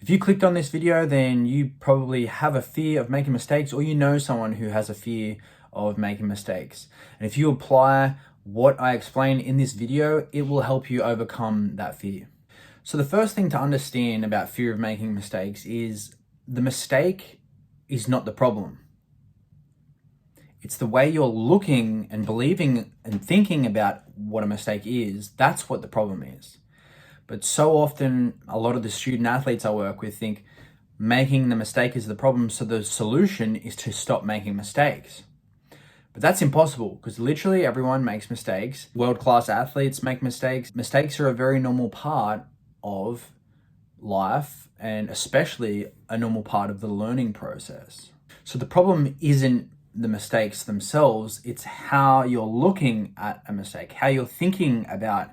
If you clicked on this video, then you probably have a fear of making mistakes, or you know someone who has a fear of making mistakes. And if you apply what I explain in this video, it will help you overcome that fear. So the first thing to understand about fear of making mistakes is the mistake is not the problem. It's the way you're looking and believing and thinking about what a mistake is. That's what the problem is. But so often, a lot of the student athletes I work with think making the mistake is the problem, so the solution is to stop making mistakes. But that's impossible, because literally everyone makes mistakes. World-class athletes make mistakes. Mistakes are a very normal part of life, and especially a normal part of the learning process. So the problem isn't the mistakes themselves, it's how you're looking at a mistake, how you're thinking about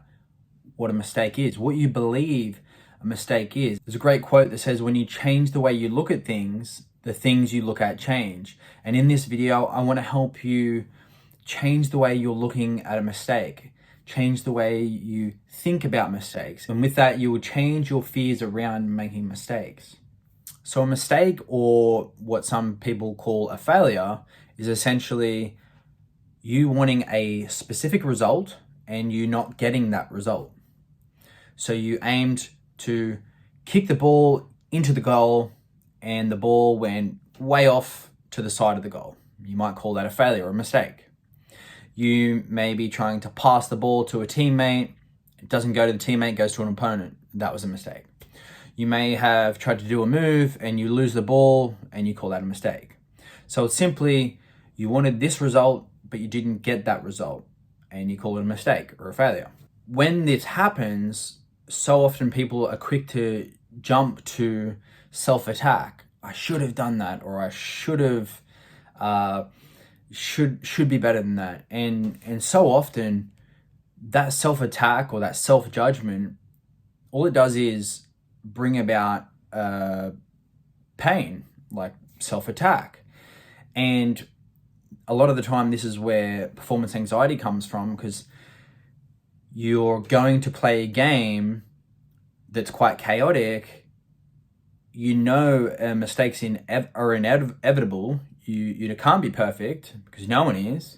what a mistake is, what you believe a mistake is. There's a great quote that says, when you change the way you look at things, the things you look at change. And in this video, I want to help you change the way you're looking at a mistake, change the way you think about mistakes. And with that, you will change your fears around making mistakes. So a mistake, or what some people call a failure, is essentially you wanting a specific result and you not getting that result. So you aimed to kick the ball into the goal and the ball went way off to the side of the goal. You might call that a failure or a mistake. You may be trying to pass the ball to a teammate. It doesn't go to the teammate, it goes to an opponent. That was a mistake. You may have tried to do a move and you lose the ball and you call that a mistake. So it's simply, you wanted this result, but you didn't get that result and you call it a mistake or a failure. When this happens, so often people are quick to jump to self-attack. I should have done that, or I should have, should be better than that. And so often that self-attack or that self-judgment, all it does is bring about pain, like self-attack. And a lot of the time, this is where performance anxiety comes from, because you're going to play a game that's quite chaotic. You know mistakes are inevitable. You can't be perfect, because no one is.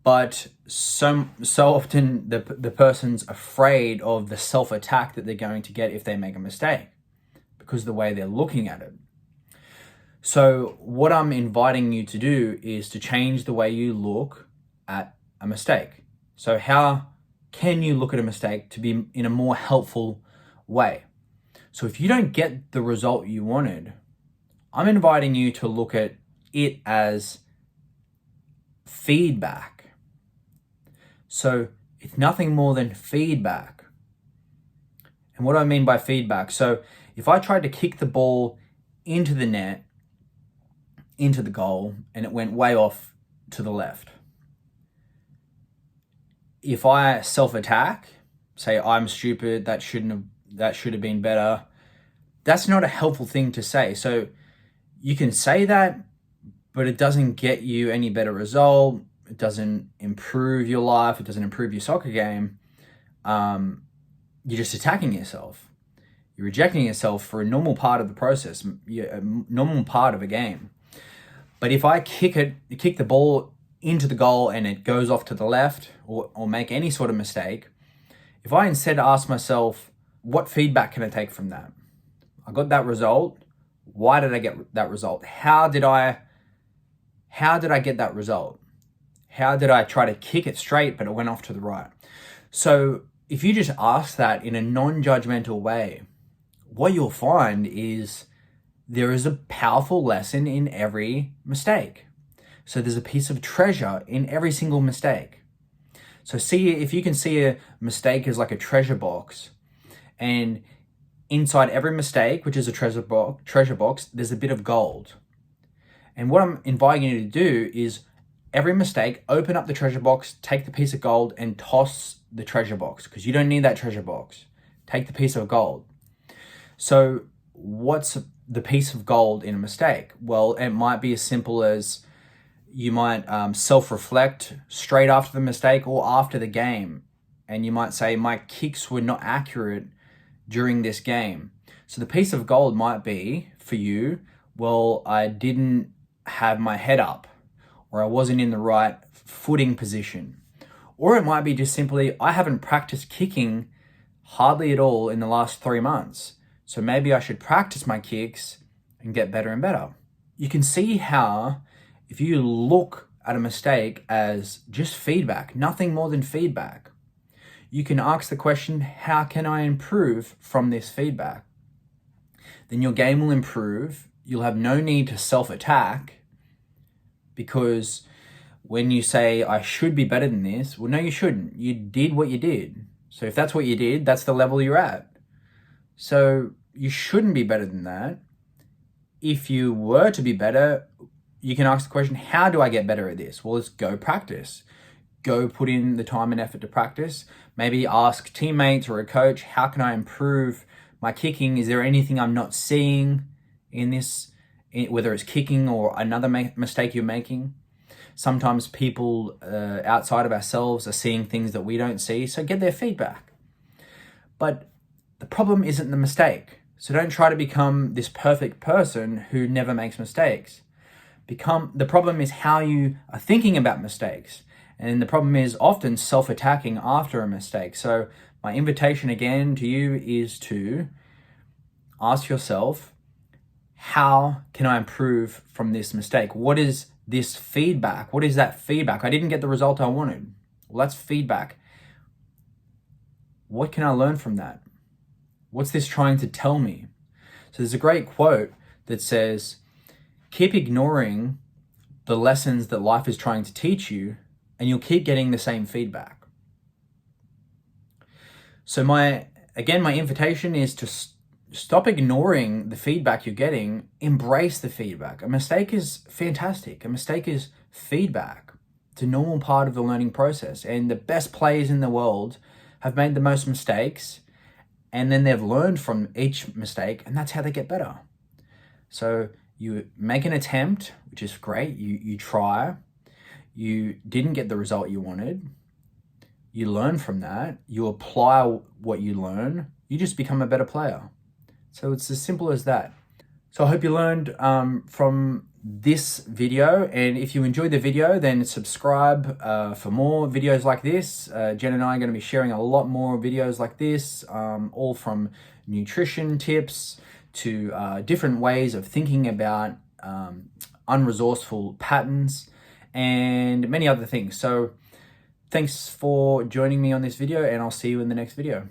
But so often the person's afraid of the self-attack that they're going to get if they make a mistake, because of the way they're looking at it. So what I'm inviting you to do is to change the way you look at a mistake. So how can you look at a mistake to be in a more helpful way? So if you don't get the result you wanted, I'm inviting you to look at it as feedback. So it's nothing more than feedback. And what do I mean by feedback? So if I tried to kick the ball into the net, into the goal, and it went way off to the left, if I self-attack, say I'm stupid, that should have been better, that's not a helpful thing to say. So you can say that, but it doesn't get you any better result. It doesn't improve your life. It doesn't improve your soccer game. You're just attacking yourself. You're rejecting yourself for a normal part of the process, a normal part of a game. But if I kick the ball into the goal and it goes off to the left, or make any sort of mistake, if I instead ask myself, what feedback can I take from that? I got that result. Why did I get that result? How did I get that result? How did I try to kick it straight, but it went off to the right? So if you just ask that in a non-judgmental way, what you'll find is there is a powerful lesson in every mistake. So there's a piece of treasure in every single mistake. So if you can see a mistake as like a treasure box, and inside every mistake, which is a treasure box, there's a bit of gold. And what I'm inviting you to do is every mistake, open up the treasure box, take the piece of gold and toss the treasure box, because you don't need that treasure box. Take the piece of gold. So what's the piece of gold in a mistake? Well, it might be as simple as you might self-reflect straight after the mistake or after the game. And you might say, my kicks were not accurate during this game. So the piece of gold might be for you, well, I didn't have my head up, or I wasn't in the right footing position. Or it might be just simply, I haven't practiced kicking hardly at all in the last 3 months. So maybe I should practice my kicks and get better and better. You can see how if you look at a mistake as just feedback, nothing more than feedback, you can ask the question, how can I improve from this feedback? Then your game will improve. You'll have no need to self-attack, because when you say, I should be better than this, well, no, you shouldn't. You did what you did. So if that's what you did, that's the level you're at. So you shouldn't be better than that. If you were to be better, you can ask the question, how do I get better at this? Well, let's go practice. Go put in the time and effort to practice. Maybe ask teammates or a coach, how can I improve my kicking? Is there anything I'm not seeing in this, whether it's kicking or another mistake you're making? Sometimes people outside of ourselves are seeing things that we don't see, so get their feedback. But the problem isn't the mistake. So don't try to become this perfect person who never makes mistakes. The problem is how you are thinking about mistakes. And the problem is often self-attacking after a mistake. So my invitation again to you is to ask yourself, how can I improve from this mistake? What is this feedback? What is that feedback? I didn't get the result I wanted. Well, that's feedback. What can I learn from that? What's this trying to tell me? So there's a great quote that says, keep ignoring the lessons that life is trying to teach you, and you'll keep getting the same feedback. So my invitation is to stop ignoring the feedback you're getting, embrace the feedback. A mistake is fantastic. A mistake is feedback. It's a normal part of the learning process. And the best players in the world have made the most mistakes, and then they've learned from each mistake, and that's how they get better. So you make an attempt, which is great. You try. You didn't get the result you wanted. You learn from that. You apply what you learn. You just become a better player. So it's as simple as that. So I hope you learned from this video. And if you enjoyed the video, then subscribe for more videos like this. Jen and I are going to be sharing a lot more videos like this, all from nutrition tips to different ways of thinking about unresourceful patterns and many other things. So thanks for joining me on this video, and I'll see you in the next video.